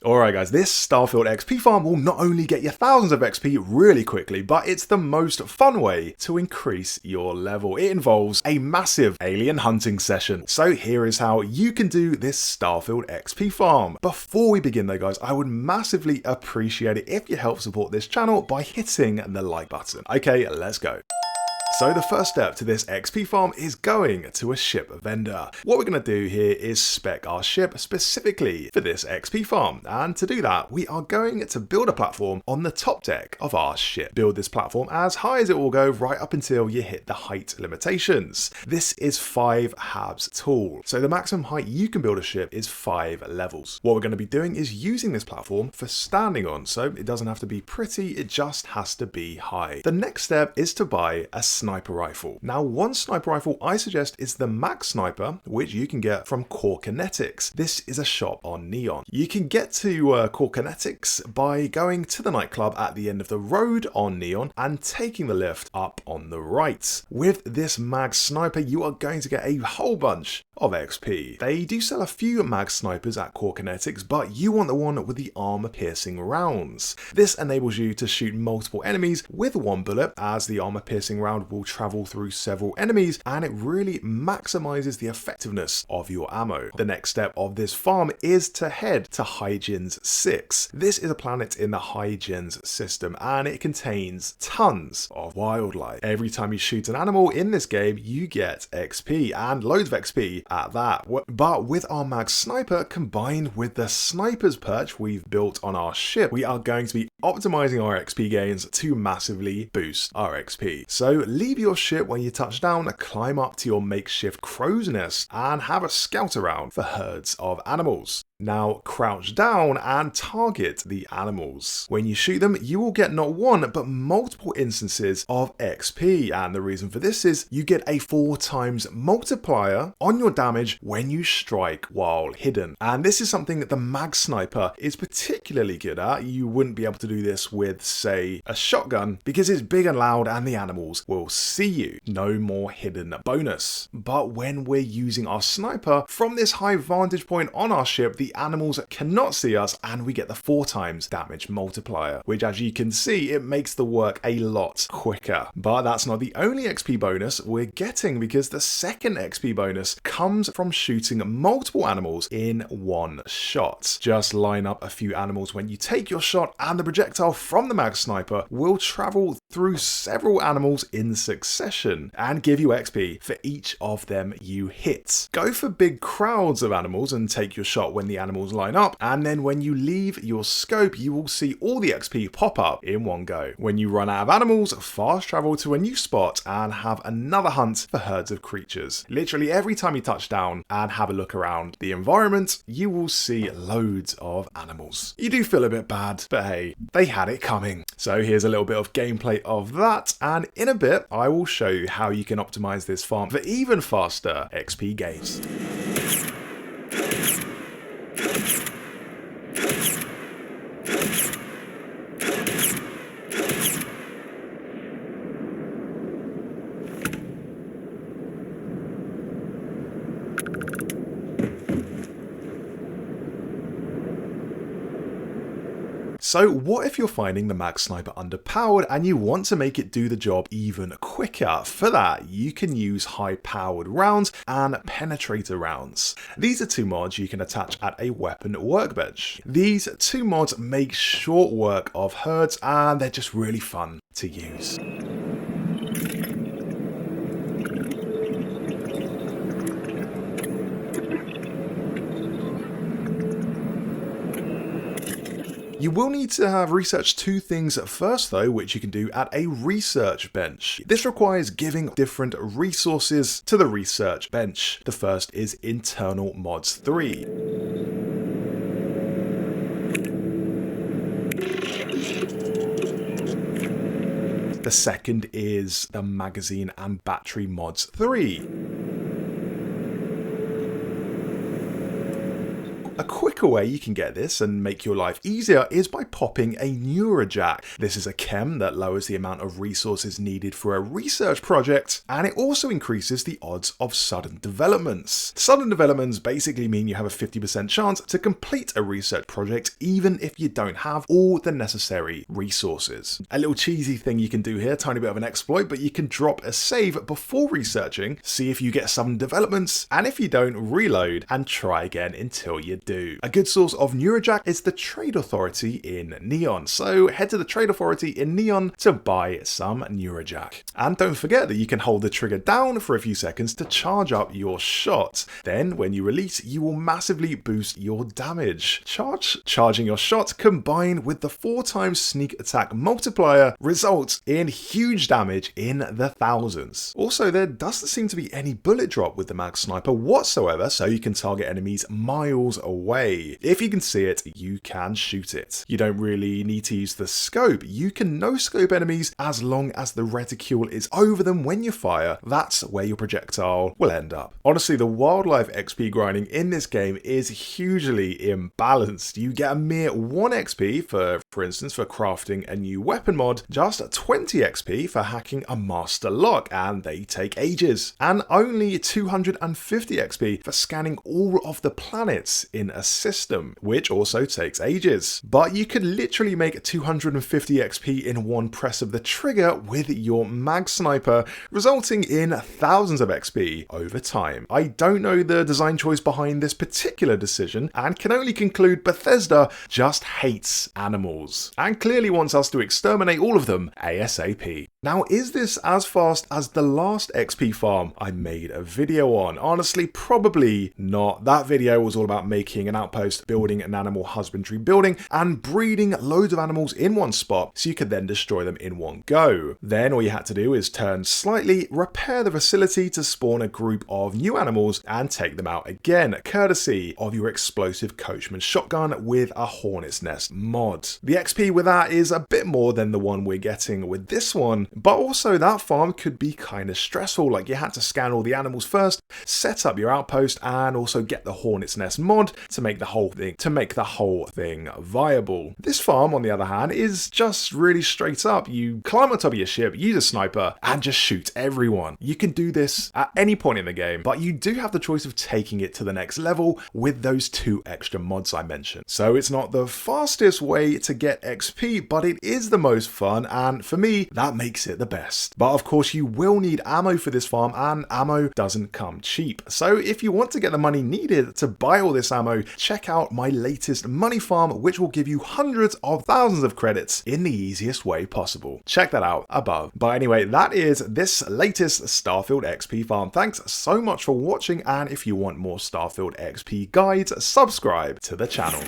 Alright guys, this Starfield XP farm will not only get you thousands of XP really quickly, but it's the most fun way to increase your level. It involves a massive alien hunting session. So here is how you can do this Starfield XP farm. Before we begin though guys, I would massively appreciate it if you help support this channel by hitting the like button. Okay, let's go. So the first step to this XP farm is going to a ship vendor. What we're going to do here is spec our ship specifically for this XP farm. And to do that, we are going to build a platform on the top deck of our ship. Build this platform as high as it will go right up until you hit the height limitations. This is 5 habs tall. So the maximum height you can build a ship is 5 levels. What we're going to be doing is using this platform for standing on. So it doesn't have to be pretty, it just has to be high. The next step is to buy a sniper rifle. Now, one sniper rifle I suggest is the Max Sniper, which you can get from Core Kinetics. This is a shop on Neon. You can get to Core Kinetics by going to the nightclub at the end of the road on Neon and taking the lift up on the right. With this Mag Sniper, you are going to get a whole bunch of XP. They do sell a few Mag Snipers at Core Kinetics, but you want the one with the armor-piercing rounds. This enables you to shoot multiple enemies with one bullet, as the armor-piercing round will travel through several enemies, and it really maximizes the effectiveness of your ammo. The next step of this farm is to head to Hygiens 6. This is a planet in the Hygiens system, and it contains tons of wildlife. Every time you shoot an animal in this game, you get XP, and loads of XP at that. But with our Mag Sniper combined with the Sniper's Perch we've built on our ship, we are going to be optimizing our XP gains to massively boost our XP. So leave your ship when you touch down, climb up to your makeshift crow's nest, and have a scout around for herds of animals. Now crouch down and target the animals. When you shoot them, you will get not one, but multiple instances of XP. And the reason for this is you get a 4 times multiplier on your damage when you strike while hidden. And this is something that the Mag Sniper is particularly good at. You wouldn't be able to do this with, say, a shotgun because it's big and loud and the animals will see you. No more hidden bonus. But when we're using our sniper from this high vantage point on our ship, the animals cannot see us and we get the 4 times damage multiplier, which as you can see, it makes the work a lot quicker. But that's not the only XP bonus we're getting, because the second XP bonus comes from shooting multiple animals in one shot. Just line up a few animals when you take your shot and the projectile from the Mag Sniper will travel through several animals in succession and give you XP for each of them you hit. Go for big crowds of animals and take your shot when the animals line up, and then when you leave your scope, you will see all the XP pop up in one go. When you run out of animals, fast travel to a new spot and have another hunt for herds of creatures. Literally every time you touch down and have a look around the environment, you will see loads of animals. You do feel a bit bad, but hey, they had it coming. So here's a little bit of gameplay of that, and in a bit I will show you how you can optimize this farm for even faster XP gains. So what if you're finding the Mag Sniper underpowered and you want to make it do the job even quicker? For that, you can use high-powered rounds and penetrator rounds. These are 2 mods you can attach at a weapon workbench. These 2 mods make short work of herds and they're just really fun to use. You will need to have researched 2 things first though, which you can do at a research bench. This requires giving different resources to the research bench. The first is internal mods 3. The second is the magazine and battery mods 3. A quick quicker way you can get this and make your life easier is by popping a Neurojack. This is a chem that lowers the amount of resources needed for a research project, and it also increases the odds of sudden developments. Sudden developments basically mean you have a 50% chance to complete a research project even if you don't have all the necessary resources. A little cheesy thing you can do here, tiny bit of an exploit, but you can drop a save before researching, see if you get sudden developments, and if you don't, reload and try again until you do. A good source of Neurojack is the Trade Authority in Neon, so head to the Trade Authority in Neon to buy some Neurojack. And don't forget that you can hold the trigger down for a few seconds to charge up your shot. Then when you release, you will massively boost your damage. Charging your shot combined with the 4x sneak attack multiplier results in huge damage in the thousands. Also, there doesn't seem to be any bullet drop with the mag sniper whatsoever, so you can target enemies miles away. If you can see it, you can shoot it. You don't really need to use the scope. You can no scope enemies as long as the reticule is over them when you fire. That's where your projectile will end up. Honestly, the wildlife XP grinding in this game is hugely imbalanced. You get a mere 1 XP for instance, for crafting a new weapon mod, just 20 XP for hacking a master lock, and they take ages, and only 250 XP for scanning all of the planets in a system, which also takes ages. But you could literally make 250 XP in one press of the trigger with your mag sniper, resulting in thousands of XP over time. I don't know the design choice behind this particular decision, and can only conclude Bethesda just hates animals, and clearly wants us to exterminate all of them ASAP. Now, is this as fast as the last XP farm I made a video on? Honestly, probably not. That video was all about making an outpost, building an animal husbandry building, and breeding loads of animals in one spot so you could then destroy them in one go. Then all you had to do is turn slightly, repair the facility to spawn a group of new animals, and take them out again, courtesy of your explosive coachman shotgun with a hornet's nest mod. The XP with that is a bit more than the one we're getting with this one, but also that farm could be kind of stressful, like you had to scan all the animals first, set up your outpost, and also get the hornet's nest mod to make the whole thing viable. This farm, on the other hand, is just really straight up. You climb on top of your ship, use a sniper, and just shoot everyone. You can do this at any point in the game, but you do have the choice of taking it to the next level with those 2 extra mods I mentioned. So it's not the fastest way to get XP, but it is the most fun, and for me, that makes it the best. But of course, you will need ammo for this farm, and ammo doesn't come cheap. So if you want to get the money needed to buy all this ammo, check out my latest money farm, which will give you hundreds of thousands of credits in the easiest way possible. Check that out above. But anyway, that is this latest Starfield XP farm. Thanks so much for watching, and if you want more Starfield XP guides, subscribe to the channel.